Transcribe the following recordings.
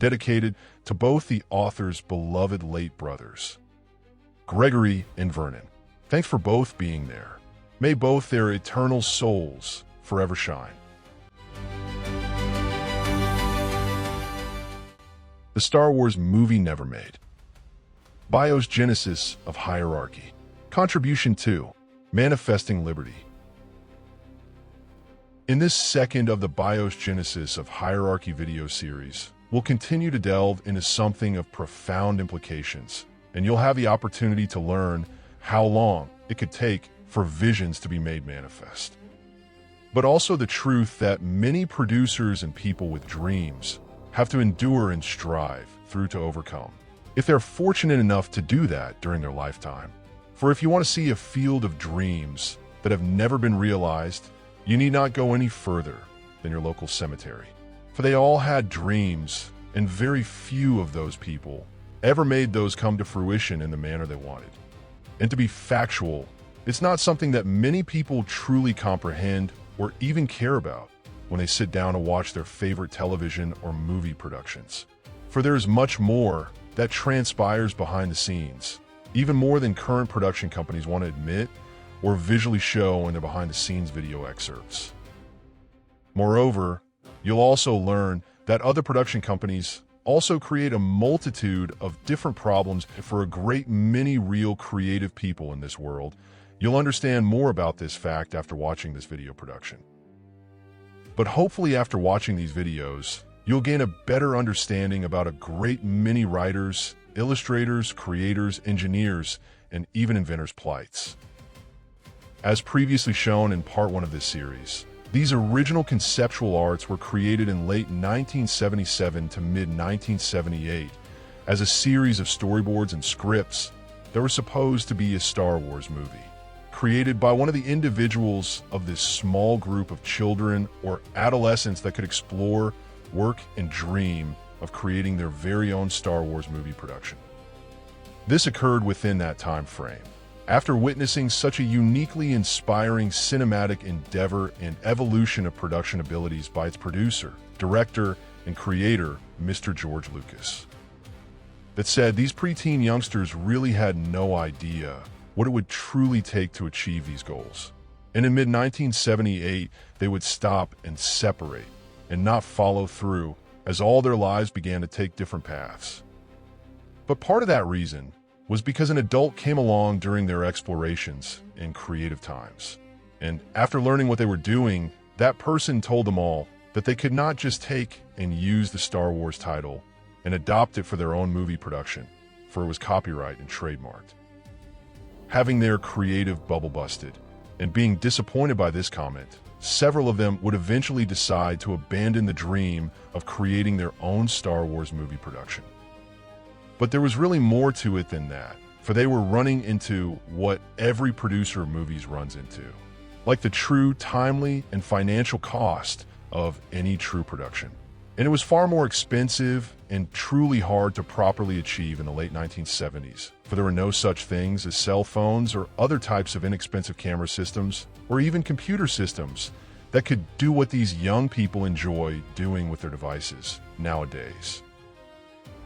dedicated to both the author's beloved late brothers, Gregory and Vernon. Thanks for both being there. May both their eternal souls forever shine. The Star Wars movie never made. BIOS Genesis of Hierarchy. Contribution 2. Manifesting Liberty. In this second of the BIOS Genesis of Hierarchy video series, we'll continue to delve into something of profound implications, and you'll have the opportunity to learn how long it could take for visions to be made manifest. But also the truth that many producers and people with dreams have to endure and strive through to overcome, if they're fortunate enough to do that during their lifetime. For if you want to see a field of dreams that have never been realized, you need not go any further than your local cemetery. For they all had dreams, and very few of those people ever made those come to fruition in the manner they wanted. And to be factual, it's not something that many people truly comprehend or even care about when they sit down to watch their favorite television or movie productions. For there is much more that transpires behind the scenes, even more than current production companies want to admit or visually show in their behind-the-scenes video excerpts. Moreover, you'll also learn that other production companies also create a multitude of different problems for a great many real creative people in this world. You'll understand more about this fact after watching this video production. But hopefully after watching these videos, you'll gain a better understanding about a great many writers, illustrators, creators, engineers, and even inventors' plights. As previously shown in part 1 of this series, these original conceptual arts were created in late 1977 to mid-1978 as a series of storyboards and scripts that were supposed to be a Star Wars movie, created by one of the individuals of this small group of children or adolescents that could explore, work, and dream of creating their very own Star Wars movie production. This occurred within that time frame, after witnessing such a uniquely inspiring cinematic endeavor and evolution of production abilities by its producer, director, and creator, Mr. George Lucas. That said, these preteen youngsters really had no idea what it would truly take to achieve these goals. And in mid-1978, they would stop and separate and not follow through as all their lives began to take different paths. But part of that reason was because an adult came along during their explorations in creative times. And after learning what they were doing, that person told them all that they could not just take and use the Star Wars title and adopt it for their own movie production, for it was copyright and trademarked. Having their creative bubble busted and being disappointed by this comment, several of them would eventually decide to abandon the dream of creating their own Star Wars movie production. But there was really more to it than that, for they were running into what every producer of movies runs into, like the true, timely, and financial cost of any true production. And it was far more expensive and truly hard to properly achieve in the late 1970s, for there were no such things as cell phones or other types of inexpensive camera systems, or even computer systems that could do what these young people enjoy doing with their devices nowadays.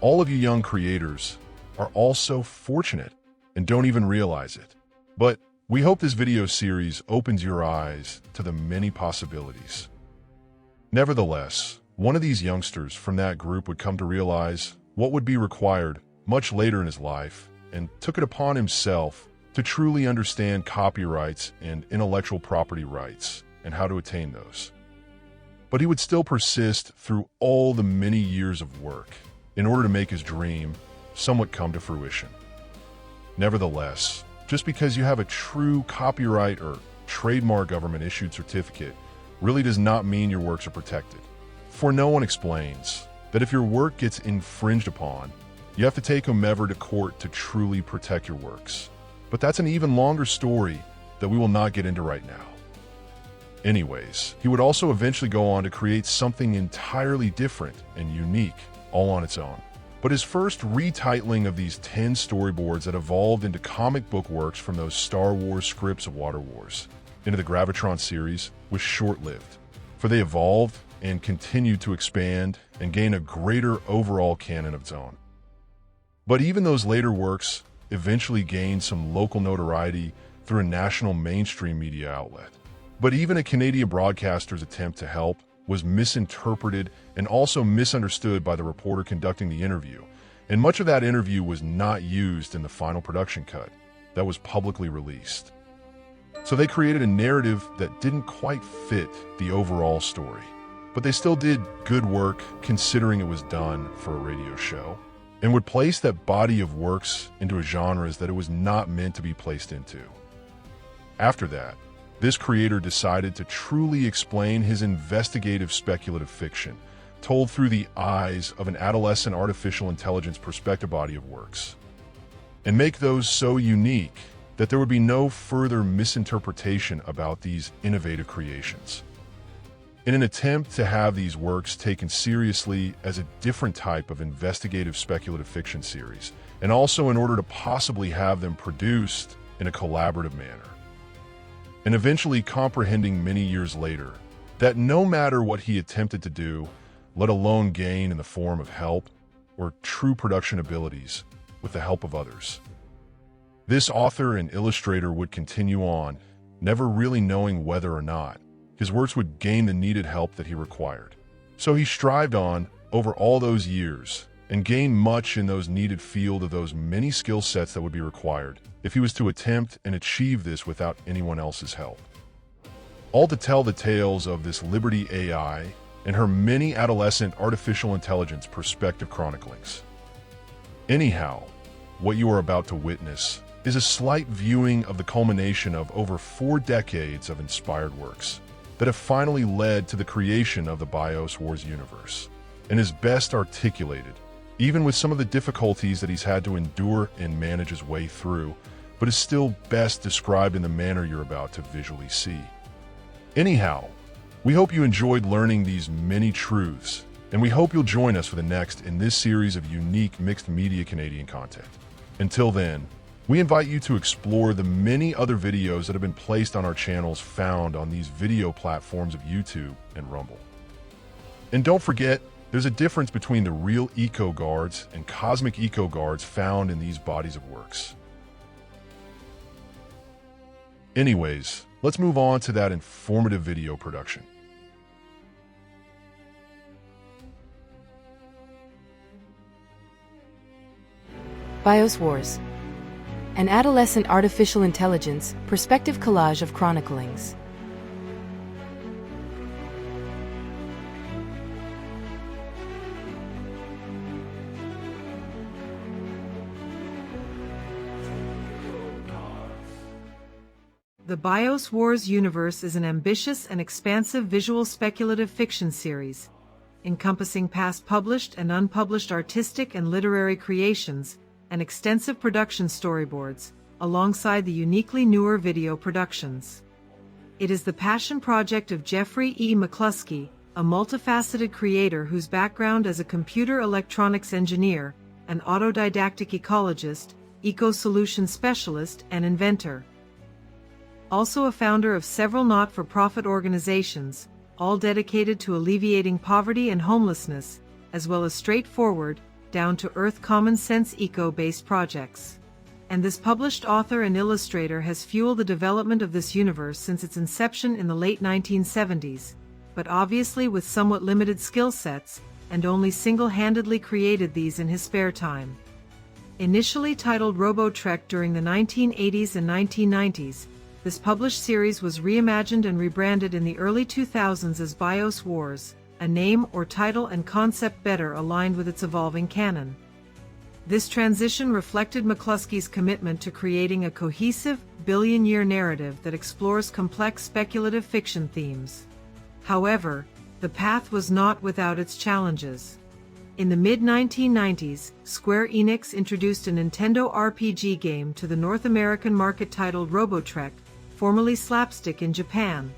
All of you young creators are also fortunate and don't even realize it. But we hope this video series opens your eyes to the many possibilities. Nevertheless, one of these youngsters from that group would come to realize what would be required much later in his life and took it upon himself to truly understand copyrights and intellectual property rights and how to attain those. But he would still persist through all the many years of work in order to make his dream somewhat come to fruition. Nevertheless, just because you have a true copyright or trademark government-issued certificate really does not mean your works are protected. For no one explains that if your work gets infringed upon, you have to take whomever to court to truly protect your works. But that's an even longer story that we will not get into right now. Anyways, he would also eventually go on to create something entirely different and unique, all on its own. But his first retitling of these 10 storyboards that evolved into comic book works from those Star Wars scripts of Water Wars into the Gravitron series was short-lived, for they evolved and continued to expand and gain a greater overall canon of its own. But even those later works eventually gained some local notoriety through a national mainstream media outlet. But even a Canadian broadcaster's attempt to help was misinterpreted and also misunderstood by the reporter conducting the interview, and much of that interview was not used in the final production cut that was publicly released. So they created a narrative that didn't quite fit the overall story, but they still did good work considering it was done for a radio show, and would place that body of works into genres that it was not meant to be placed into. After that, this creator decided to truly explain his investigative speculative fiction, told through the eyes of an adolescent artificial intelligence perspective body of works, and make those so unique that there would be no further misinterpretation about these innovative creations. In an attempt to have these works taken seriously as a different type of investigative speculative fiction series, and also in order to possibly have them produced in a collaborative manner. And eventually comprehending many years later that no matter what he attempted to do, let alone gain in the form of help or true production abilities with the help of others, this author and illustrator would continue on, never really knowing whether or not his works would gain the needed help that he required. So he strived on over all those years and gained much in those needed field of those many skill sets that would be required if he was to attempt and achieve this without anyone else's help. All to tell the tales of this Liberty AI and her many adolescent artificial intelligence perspective chroniclings. Anyhow, what you are about to witness is a slight viewing of the culmination of over 4 decades of inspired works that have finally led to the creation of the BIOS Wars universe, and is best articulated, even with some of the difficulties that he's had to endure and manage his way through, but is still best described in the manner you're about to visually see. Anyhow, we hope you enjoyed learning these many truths, and we hope you'll join us for the next in this series of unique mixed media Canadian content. Until then, we invite you to explore the many other videos that have been placed on our channels found on these video platforms of YouTube and Rumble. And don't forget, there's a difference between the real eco-guards and cosmic eco-guards found in these bodies of works. Anyways, let's move on to that informative video production. BIOS Wars, an adolescent artificial intelligence perspective collage of chroniclings. The BIOS Wars universe is an ambitious and expansive visual speculative fiction series, encompassing past published and unpublished artistic and literary creations, and extensive production storyboards, alongside the uniquely newer video productions. It is the passion project of Jeffrey E. McCluskey, a multifaceted creator whose background as a computer electronics engineer, an autodidactic ecologist, eco-solution specialist, and inventor. Also a founder of several not-for-profit organizations, all dedicated to alleviating poverty and homelessness, as well as straightforward, down-to-earth common-sense eco-based projects. And this published author and illustrator has fueled the development of this universe since its inception in the late 1970s, but obviously with somewhat limited skill sets, and only single-handedly created these in his spare time. Initially titled Robotrek during the 1980s and 1990s, this published series was reimagined and rebranded in the early 2000s as BIOS Wars, a name or title and concept better aligned with its evolving canon. This transition reflected McCluskey's commitment to creating a cohesive, billion-year narrative that explores complex speculative fiction themes. However, the path was not without its challenges. In the mid-1990s, Square Enix introduced a Nintendo RPG game to the North American market titled Robotrek, formerly Slapstick in Japan.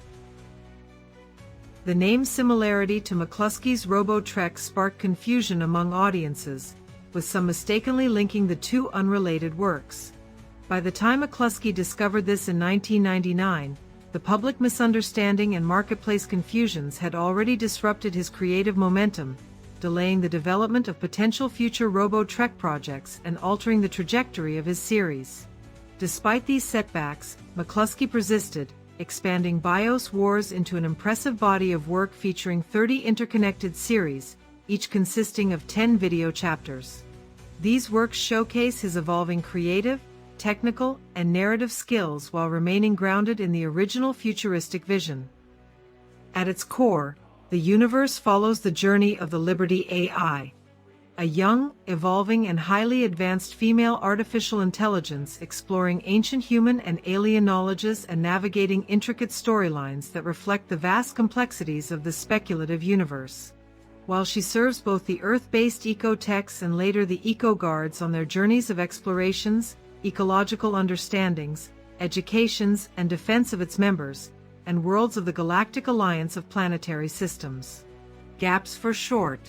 The name similarity to McCluskey's Robotrek sparked confusion among audiences, with some mistakenly linking the two unrelated works. By the time McCluskey discovered this in 1999, the public misunderstanding and marketplace confusions had already disrupted his creative momentum, delaying the development of potential future Robo-Trek projects and altering the trajectory of his series. Despite these setbacks, McCluskey persisted, expanding BIOS Wars into an impressive body of work featuring 30 interconnected series, each consisting of 10 video chapters. These works showcase his evolving creative, technical, and narrative skills while remaining grounded in the original futuristic vision. At its core, the universe follows the journey of the Liberty AI, a young, evolving, and highly advanced female artificial intelligence exploring ancient human and alien knowledges and navigating intricate storylines that reflect the vast complexities of the speculative universe. While she serves both the Earth-based ecotechs and later the eco-guards on their journeys of explorations, ecological understandings, educations, and defense of its members, and worlds of the Galactic Alliance of Planetary Systems. GAPS for short.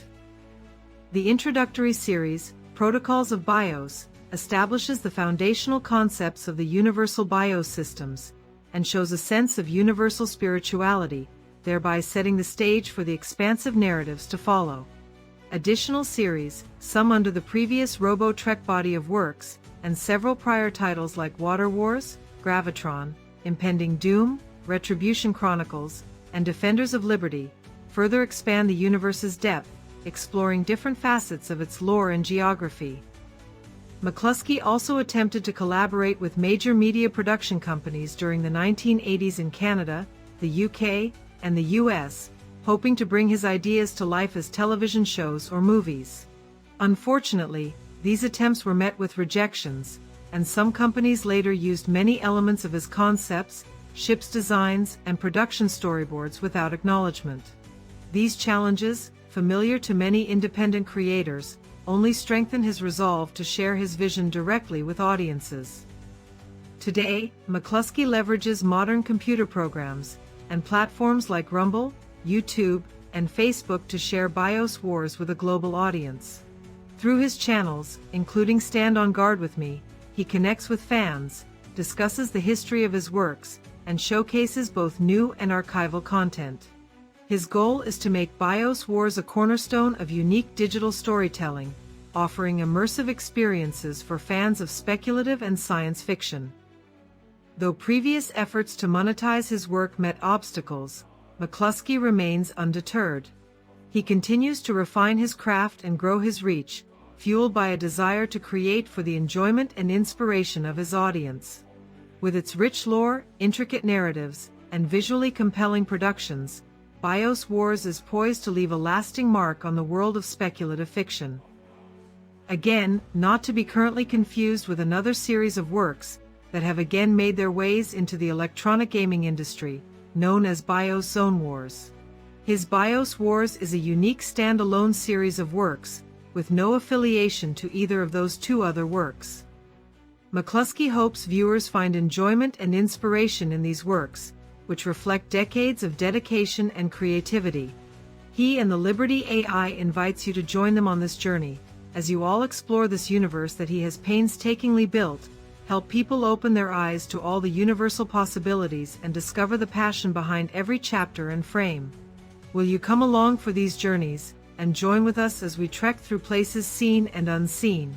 The introductory series, Protocols of BIOS, establishes the foundational concepts of the universal BIOS systems, and shows a sense of universal spirituality, thereby setting the stage for the expansive narratives to follow. Additional series, some under the previous Robo-Trek body of works, and several prior titles like Water Wars, Gravitron, Impending Doom, Retribution Chronicles, and Defenders of Liberty, further expand the universe's depth, exploring different facets of its lore and geography. McCluskey also attempted to collaborate with major media production companies during the 1980s in Canada, the UK, and the US, hoping to bring his ideas to life as television shows or movies. Unfortunately, these attempts were met with rejections, and some companies later used many elements of his concepts, ships' designs, and production storyboards without acknowledgement. These challenges, familiar to many independent creators, only strengthen his resolve to share his vision directly with audiences. Today, McCluskey leverages modern computer programs and platforms like Rumble, YouTube, and Facebook to share BIOS Wars with a global audience. Through his channels, including Stand on Guard with Me, he connects with fans, discusses the history of his works, and showcases both new and archival content. His goal is to make BIOS Wars a cornerstone of unique digital storytelling, offering immersive experiences for fans of speculative and science fiction. Though previous efforts to monetize his work met obstacles, McCluskey remains undeterred. He continues to refine his craft and grow his reach, fueled by a desire to create for the enjoyment and inspiration of his audience. With its rich lore, intricate narratives, and visually compelling productions, BIOS Wars is poised to leave a lasting mark on the world of speculative fiction. Again, not to be currently confused with another series of works that have again made their ways into the electronic gaming industry, known as BIOS Zone Wars. His BIOS Wars is a unique standalone series of works, with no affiliation to either of those two other works. McCluskey hopes viewers find enjoyment and inspiration in these works, which reflect decades of dedication and creativity. He and the Liberty AI invites you to join them on this journey, as you all explore this universe that he has painstakingly built, help people open their eyes to all the universal possibilities and discover the passion behind every chapter and frame. Will you come along for these journeys, and join with us as we trek through places seen and unseen?